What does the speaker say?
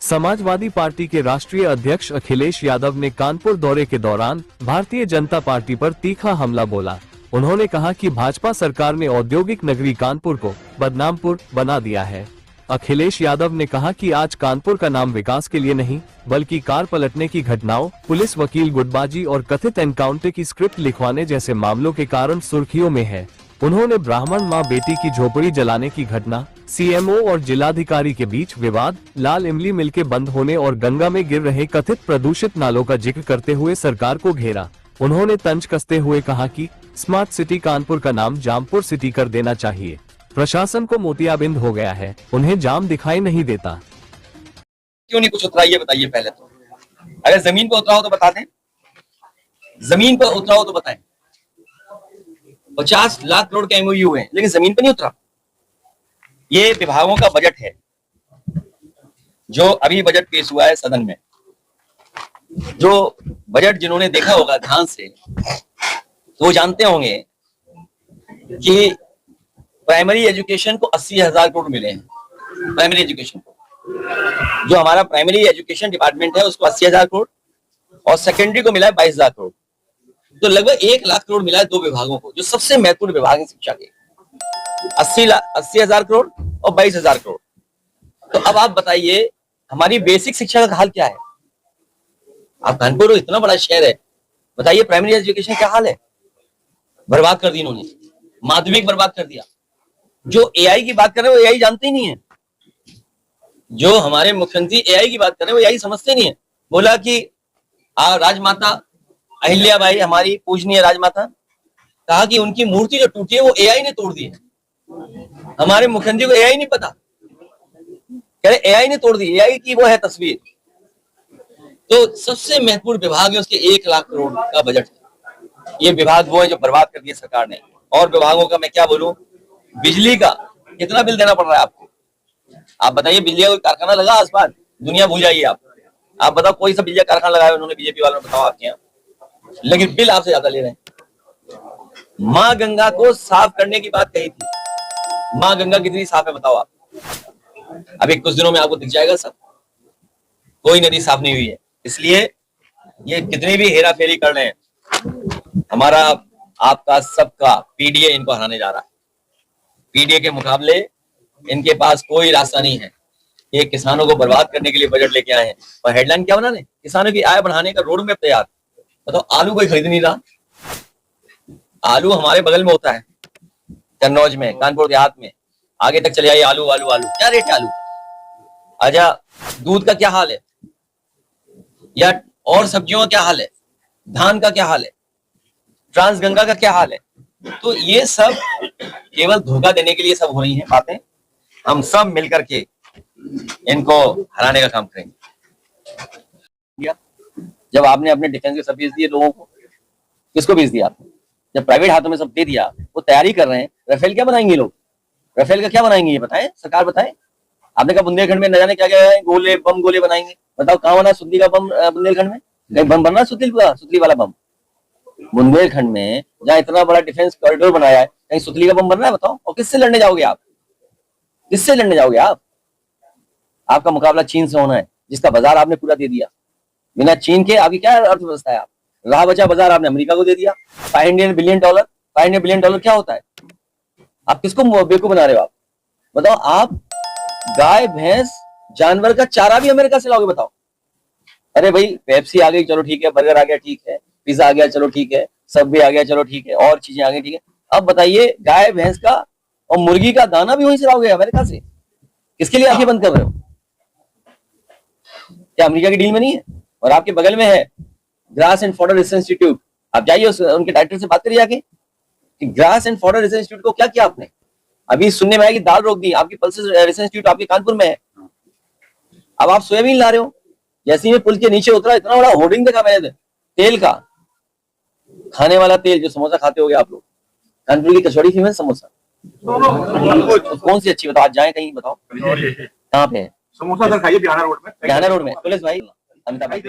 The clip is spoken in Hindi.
समाजवादी पार्टी के राष्ट्रीय अध्यक्ष अखिलेश यादव ने कानपुर दौरे के दौरान भारतीय जनता पार्टी पर तीखा हमला बोला। उन्होंने कहा कि भाजपा सरकार ने औद्योगिक नगरी कानपुर को बदनामपुर बना दिया है। अखिलेश यादव ने कहा कि आज कानपुर का नाम विकास के लिए नहीं बल्कि कार पलटने की घटनाओं, पुलिस वकील गुटबाजी और कथित एनकाउंटर की स्क्रिप्ट लिखवाने जैसे मामलों के कारण सुर्खियों में है। उन्होंने ब्राह्मण मां बेटी की झोपड़ी जलाने की घटना, सीएमओ और जिलाधिकारी के बीच विवाद, लाल इमली मिल के बंद होने और गंगा में गिर रहे कथित प्रदूषित नालों का जिक्र करते हुए सरकार को घेरा। उन्होंने तंज कसते हुए कहा कि स्मार्ट सिटी कानपुर का नाम जामपुर सिटी कर देना चाहिए। प्रशासन को मोतियाबिंद हो गया है, उन्हें जाम दिखाई नहीं देता। क्यों नहीं कुछ उतरा ये बताइए पहले तो। अगर जमीन पर उतरा हो तो बता दें, जमीन पर उतरा हो तो बताएं। 50 लाख करोड़ के एमओयू है लेकिन जमीन पर नहीं उतरा। ये विभागों का बजट है जो अभी बजट पेश हुआ है सदन में। जो बजट जिन्होंने देखा होगा ध्यान से तो वो जानते होंगे कि प्राइमरी एजुकेशन को 80,000 करोड़ मिले हैं। प्राइमरी एजुकेशन को, जो हमारा प्राइमरी एजुकेशन डिपार्टमेंट है उसको 80,000 करोड़ और सेकेंडरी को मिला है 22,000 करोड़। तो लगभग 1 लाख करोड़ मिला है दो विभागों को जो सबसे महत्वपूर्ण विभाग है शिक्षा के। 80,000 करोड़ और 22,000 करोड़। तो अब आप बताइए हमारी बेसिक शिक्षा का हाल क्या है। आप कानपुर इतना बड़ा शहर है, बताइए प्राइमरी एजुकेशन क्या हाल है। बर्बाद कर दी इन्होंने, माध्यमिक बर्बाद कर दिया। जो एआई की बात कर रहे हैं वो एआई जानते ही नहीं है। जो हमारे मुख्यमंत्री एआई की बात कर रहे हैं वो एआई समझते नहीं है। बोला कि राजमाता अहिल्याबाई हमारी पूजनीय राजमाता, कहा कि उनकी मूर्ति जो टूटी है वो एआई ने तोड़ दी है। हमारे मुख्यमंत्री को एआई नहीं पता, कह रहे एआई ने तोड़ दी, एआई की वो है तस्वीर। तो सबसे महत्वपूर्ण विभाग है, उसके 1 लाख करोड़ का बजट है। ये विभाग वो है जो बर्बाद कर दिया सरकार ने। और विभागों का मैं क्या बोलूं, बिजली का कितना बिल देना पड़ रहा है आपको। आप बताइए, बिजली का कोई कारखाना लगा आसपास, दुनिया भूल जाइए आप बताओ कोई सा बिजली कारखाना लगाया उन्होंने, बीजेपी वालों ने, बताओ आपके यहाँ। लेकिन बिल आपसे ज्यादा ले रहे हैं। माँ गंगा को साफ करने की बात कही थी। माँ गंगा कितनी साफ है बताओ आप। अभी कुछ दिनों में आपको दिख जाएगा सब, कोई नदी साफ नहीं हुई है। इसलिए ये कितनी भी हेरा फेरी कर रहे हैं, हमारा आपका सबका पीडीए इनको हराने जा रहा है। पीडीए के मुकाबले इनके पास कोई रास्ता नहीं है। ये किसानों को बर्बाद करने के लिए बजट लेके आए हैं और हेडलाइन क्या बना रहे, किसानों की आय बढ़ाने का रोड मैप तैयार। बताओ आलू कोई खरीद नहीं रहा। आलू हमारे बगल में होता है, कन्नौज में, कानपुर देहात में, आगे तक चले आइए आलू आलू आलू। क्या रेट है आलू का? अच्छा, दूध का क्या हाल है, या और सब्जियों का क्या हाल है, धान का क्या हाल है, ट्रांसगंगा का क्या हाल है। तो ये सब केवल धोखा देने के लिए सब हो रही हैं बातें। हम सब मिलकर के इनको हराने का काम करेंगे। जब आपने अपने डिफेंस के सब बेच दिए लोगों को, किसको बेच दिया आपने? जब प्राइवेट हाथों में सब दे दिया, वो तैयारी कर रहे हैं। राफेल क्या बनाएंगे लोग, राफेल का क्या बनाएंगे ये बताएं, सरकार बताए। आपने कहा बुंदेलखंड में न जाने क्या क्या है, गोले बम गोले बनाएंगे। बताओ कहाँ बना सुतली का बम बुंदेलखंड में? कहीं बम बनना सुतली वाला बम बुंदेलखंड में, जहाँ इतना बड़ा डिफेंस कॉरिडोर बनाया है, कहीं सुतली का बम बन रहा है बताओ। और किससे लड़ने जाओगे आप, किससे लड़ने जाओगे आप? आपका मुकाबला चीन से होना है, जिसका बाजार आपने पूरा दे दिया। बिना चीन के आपकी क्या अर्थव्यवस्था है? आप रहा बचा बाजार आपने अमेरिका को दे दिया। $500 बिलियन क्या होता है? आप किसको बेवकूफ बना रहे हो आप? बताओ, आप गाय भैंस जानवर का चारा भी अमेरिका से लाओगे बताओ। अरे भाई, पेप्सी आ गई चलो ठीक है, बर्गर आ गया ठीक है, पिज्जा आ गया चलो ठीक है, सबवे आ गया चलो ठीक है, और चीजें आ गई ठीक है। अब बताइए, गाय भैंस का और मुर्गी का दाना भी वहीं से लाओगे अमेरिका से। किसके लिए आंखें बंद कर रहे हो? क्या अमेरिका की डील में नहीं है? और आपके बगल में है grass and fodder research institute. आप जाइए उनके डायरेक्टर से बात करिए जाके कि grass and fodder research institute को क्या किया आपने। अभी सुनने में आया कि दाल रोक दी। आपकी पल्सेस रिसर्च इंस्टीट्यूट आपके कानपुर में है। अब आप सोयाबीन ला रहे हो। जैसे ही पुल के नीचे उतरा, इतना बड़ा होर्डिंग देखा मैंने तेल का, खाने वाला तेल जो समोसा खाते होगे आप लोग। कानपुर की कचौड़ी फेमस समोसा, कौन सी अच्छी बताओ, आज जाए कहीं बताओ कहाँ पे है समोसा? खाइए बिहाना रोड में, पुलिस भाई, अमिताभ भाई।